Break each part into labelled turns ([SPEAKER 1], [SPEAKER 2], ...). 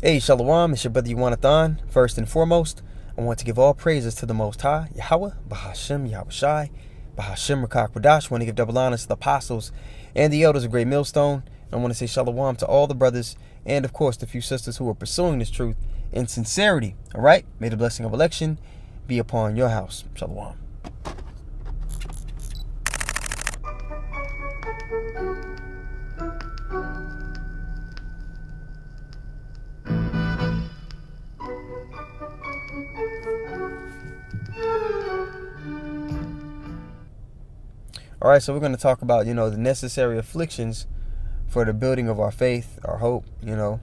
[SPEAKER 1] Hey, Shalom, it's your brother Yuwanathan. First and foremost, I want to give all praises to the Most High, Yahweh, Bahashem, Yahushai, Bahashem, Rakak Radash. I want to give double honors to the apostles and the elders of Great Millstone. And I want to say Shalom to all the brothers and, of course, the few sisters who are pursuing this truth in sincerity. All right? May the blessing of election be upon your house. Shalom. All right, so we're going to talk about, the necessary afflictions for the building of our faith, our hope, And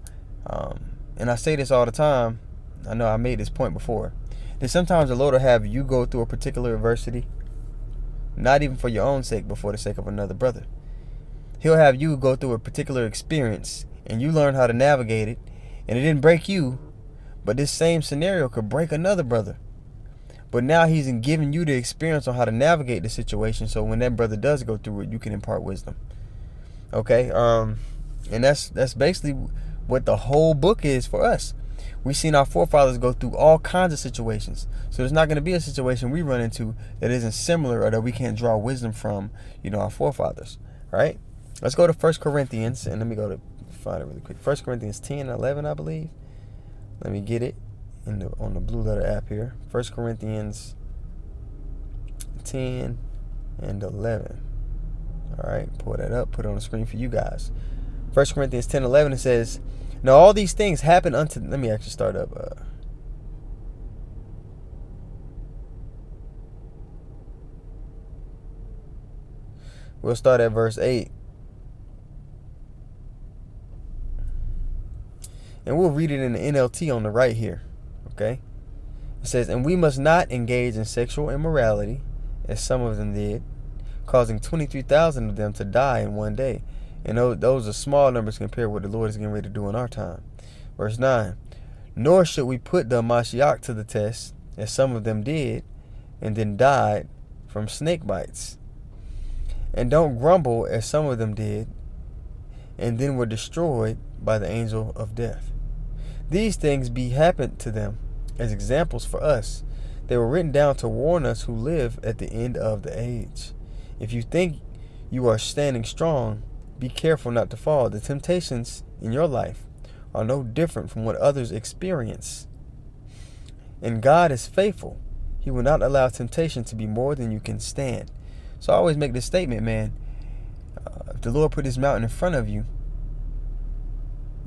[SPEAKER 1] I say this all the time. I know I made this point before. That sometimes the Lord will have you go through a particular adversity, not even for your own sake, but for the sake of another brother. He'll have you go through a particular experience, and you learn how to navigate it, and it didn't break you, but this same scenario could break another brother. But now he's giving you the experience on how to navigate the situation, so when that brother does go through it, you can impart wisdom. Okay, and that's basically what the whole book is for us. We've seen our forefathers go through all kinds of situations, so there's not going to be a situation we run into that isn't similar or that we can't draw wisdom from, our forefathers. Right? Let's go to 1 Corinthians, and let me go to find it really quick. 1 Corinthians 10 and 11, I believe. Let me get it on the blue letter app here. 1 Corinthians 10 and 11. All right, pull that up, put it on the screen for you guys. 1 Corinthians 10 and 11, it says, "Now all these things happen unto..." Let me actually start up. We'll start at verse 8. And we'll read it in the NLT on the right here. Okay? It says, "And we must not engage in sexual immorality, as some of them did, causing 23,000 of them to die in one day." And those are small numbers compared to what the Lord is getting ready to do in our time. Verse 9, "Nor should we put the Mashiach to the test, as some of them did, and then died from snake bites. And don't grumble, as some of them did, and then were destroyed by the angel of death. These things be happened to them as examples for us. They were written down to warn us who live at the end of the age. If you think you are standing strong, be careful not to fall. The temptations in your life are no different from what others experience. And God is faithful. He will not allow temptation to be more than you can stand." So I always make this statement, man. If the Lord put this mountain in front of you,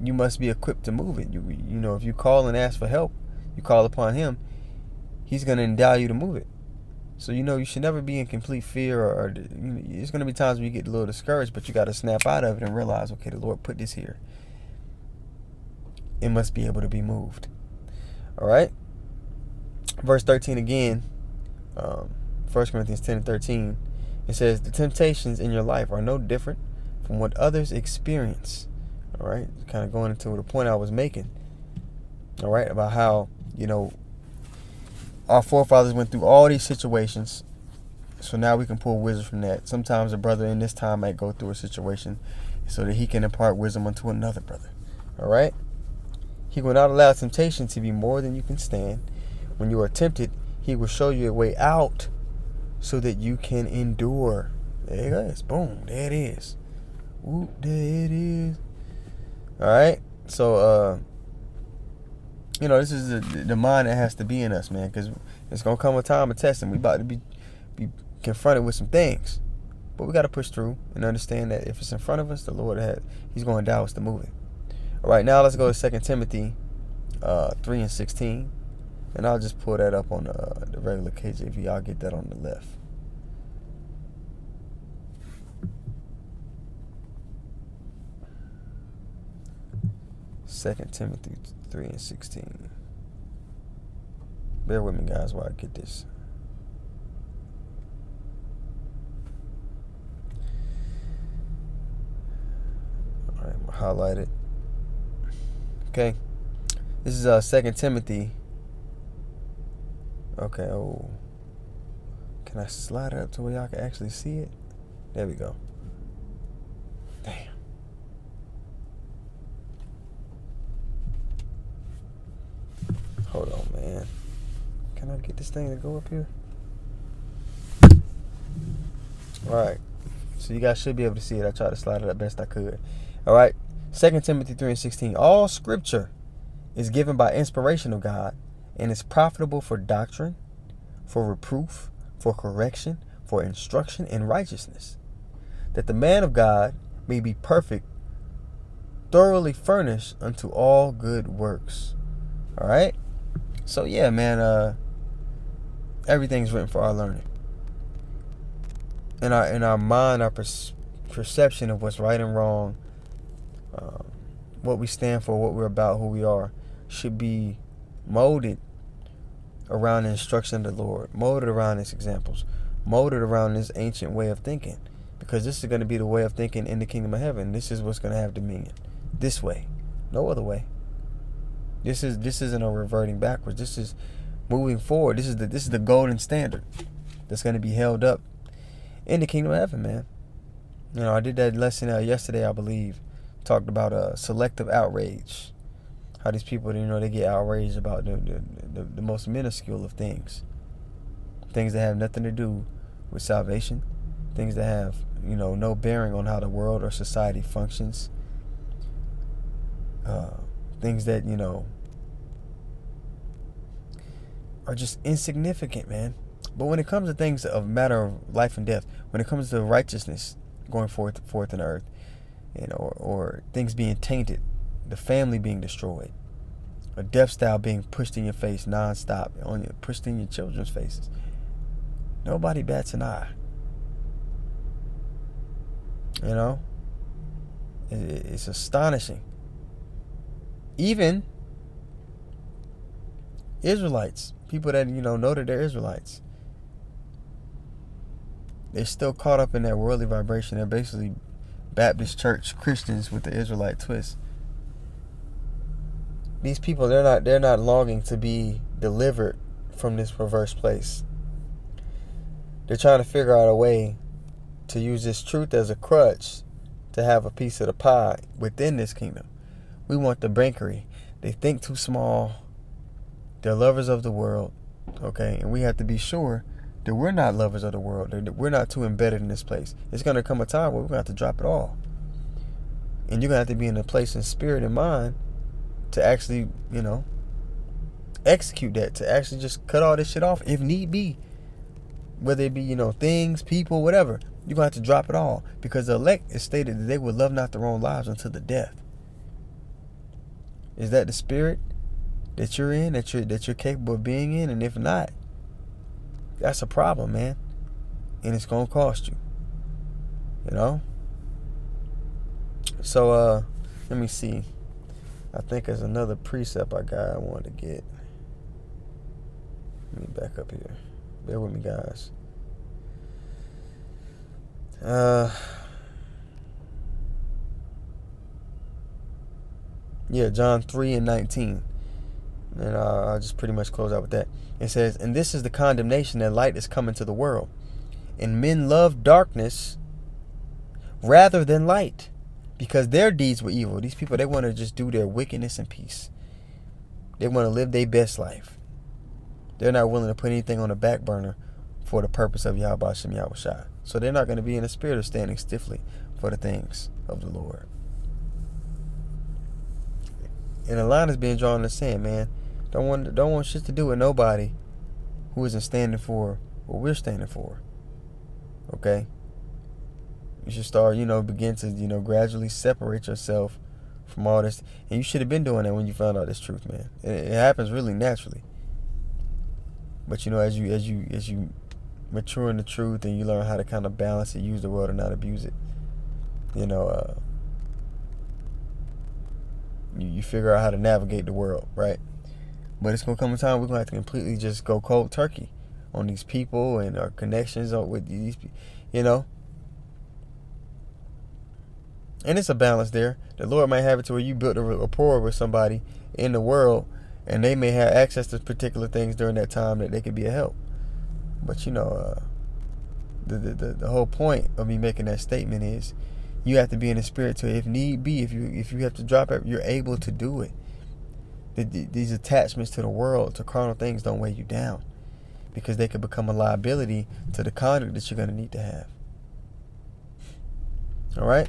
[SPEAKER 1] you must be equipped to move it. If you call and ask for help, you call upon Him, He's going to endow you to move it. So, you should never be in complete fear or there's going to be times when you get a little discouraged, but you got to snap out of it and realize, okay, the Lord put this here. It must be able to be moved. All right. Verse 13 again, 1 Corinthians 10 and 13, it says, "The temptations in your life are no different from what others experience." All right. Kind of going into the point I was making. All right. About how, our forefathers went through all these situations, so now we can pull wisdom from that. Sometimes a brother in this time might go through a situation so that he can impart wisdom unto another brother. All right? "He will not allow temptation to be more than you can stand. When you are tempted, He will show you a way out so that you can endure." There it is. Boom. There it is. Whoop. There it is. All right? So, this is the mind that has to be in us, man, because it's going to come a time of testing. We about to be confronted with some things. But we got to push through and understand that if it's in front of us, the Lord He's going to endow us to move it. All right, now let's go to 2 Timothy 3 and 16. And I'll just pull that up on the regular KJV. I'll get that on the left. Second Timothy 3 and 16. Bear with me, guys, while I get this. All right, we'll highlight it. Okay. This is 2 Timothy. Okay, can I slide it up to where y'all can actually see it? There we go. Damn. Hold on, man. Can I get this thing to go up here? Alright. So you guys should be able to see it. I tried to slide it up best I could. Alright. 2 Timothy 3:16. All scripture is given by inspiration of God and is profitable for doctrine, for reproof, for correction, for instruction in righteousness, that the man of God may be perfect, thoroughly furnished unto all good works. Alright? So yeah, man, everything's written for our learning. In our mind, our perception of what's right and wrong, what we stand for, what we're about, who we are, should be molded around the instruction of the Lord, molded around His examples, molded around this ancient way of thinking, because this is going to be the way of thinking in the kingdom of heaven. This is what's going to have dominion. This way, no other way. This isn't a reverting backwards. This is moving forward. This is the golden standard that's going to be held up in the kingdom of heaven, man. You know, I did that lesson yesterday, I believe. Talked about selective outrage. How these people, you know, they get outraged about the most minuscule of things. Things that have nothing to do with salvation. Things that have, you know, no bearing on how the world or society functions. Things that, you know, are just insignificant, man. But when it comes to things of matter of life and death, when it comes to righteousness going forth in the earth, you know, or things being tainted, the family being destroyed, a death style being pushed in your face nonstop, pushed in your children's faces, nobody bats an eye. You know, it's astonishing. Even Israelites, people that, you know that they're Israelites, they're still caught up in that worldly vibration. They're basically Baptist church Christians with the Israelite twist. These people, they're not longing to be delivered from this perverse place. They're trying to figure out a way to use this truth as a crutch to have a piece of the pie within this kingdom. We want the bakery. They think too small. They're lovers of the world. Okay, and we have to be sure that we're not lovers of the world, that we're not too embedded in this place. It's going to come a time where we're going to have to drop it all. And you're going to have to be in a place in spirit and mind to actually, you know, execute that, to actually just cut all this shit off if need be. Whether it be, you know, things, people, whatever. You're going to have to drop it all. Because the elect is stated that they would love not their own lives until the death. Is that the spirit that you're in, that you're capable of being in? And if not, that's a problem, man. And it's going to cost you. You know? So, let me see. I think there's another precept I wanted to get. Let me back up here. Bear with me, guys. Yeah, John 3:19. And I'll just pretty much close out with that. It says, and this is the condemnation, that light is come into the world, and men love darkness rather than light, because their deeds were evil. These people, they want to just do their wickedness in peace. They want to live their best life. They're not willing to put anything on the back burner for the purpose of Yahweh Shem Yahweh Shai. So they're not going to be in the spirit of standing stiffly for the things of the Lord. And a line is being drawn in the sand, man. Don't want shit to do with nobody who isn't standing for what we're standing for. Okay? You should start, begin to, gradually separate yourself from all this. And you should have been doing that when you found out this truth, man. It happens really naturally. But as you mature in the truth and you learn how to kind of balance it, use the word and not abuse it, you figure out how to navigate the world, right? But it's gonna come a time we're gonna have to completely just go cold turkey on these people and our connections with these people, And it's a balance there. The Lord might have it to where you built a rapport with somebody in the world, and they may have access to particular things during that time that they could be a help. But the whole point of me making that statement is you have to be in the spirit to, if need be, if you have to drop it, you're able to do it. These attachments to the world, to carnal things, don't weigh you down, because they could become a liability to the conduct that you're going to need to have. All right?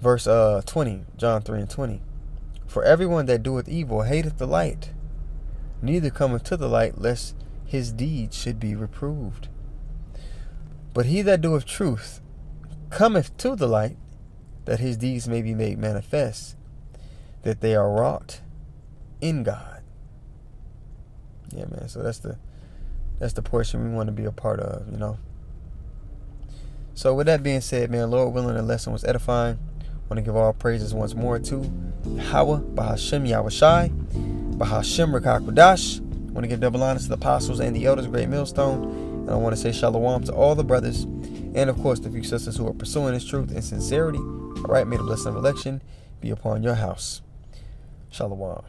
[SPEAKER 1] Verse 20, John 3:20. For everyone that doeth evil hateth the light, neither cometh to the light, lest his deeds should be reproved. But he that doeth truth cometh to the light, that his deeds may be made manifest, that they are wrought in God. Yeah, man. So that's the portion we want to be a part of, you know. So with that being said, man, Lord willing, the lesson was edifying. I want to give all praises once more to Yahweh, Bahashem Yahushai, Bahashem Rakakwadash. I want to give double honors to the apostles and the elders, great millstone. And I want to say shalom to all the brothers, and of course the few sisters who are pursuing this truth in sincerity. All right, may the blessing of election be upon your house. Shalom.